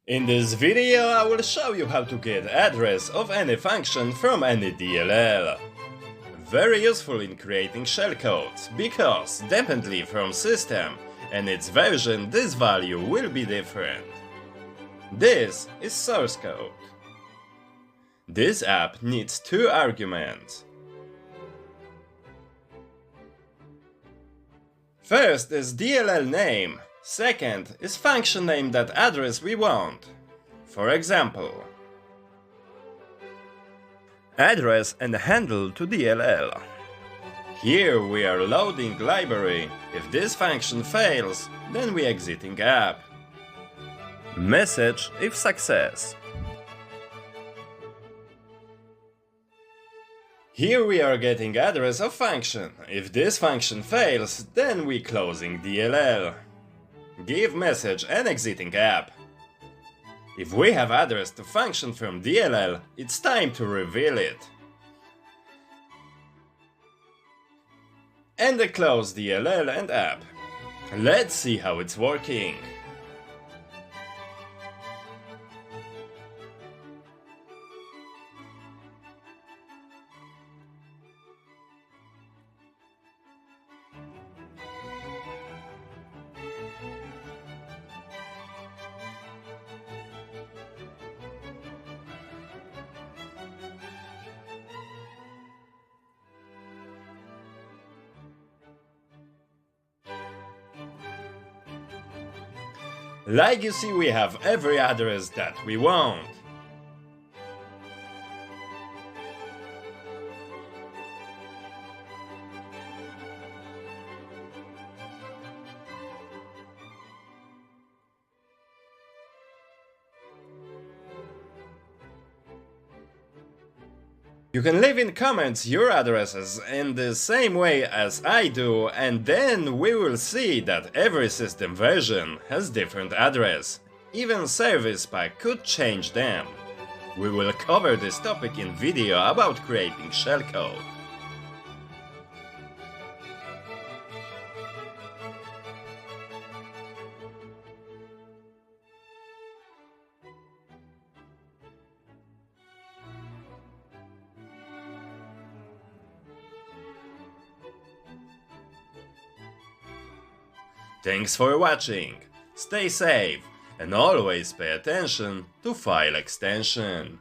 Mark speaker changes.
Speaker 1: In this video I will show you how to get address of any function from any DLL. Very useful in creating shellcodes, because dependently from system and its version this value will be different. This is source code. This app needs two arguments. First is DLL name. Second is function name that address we want. For example, address and handle to DLL. Here we are loading library. If this function fails, then we exiting app. Message if success. Here we are getting address of function. If this function fails, then we closing DLL. Give message and exiting app. If we have address to function from DLL, it's time to reveal it. And close DLL and app. Let's see how it's working. Like you see, we have every address that we want. You can leave in comments your addresses in the same way as I do, and then we will see that every system version has different address. Even service pack could change them. We will cover this topic in video about creating shellcode. Thanks for watching, stay safe and always pay attention to file extension.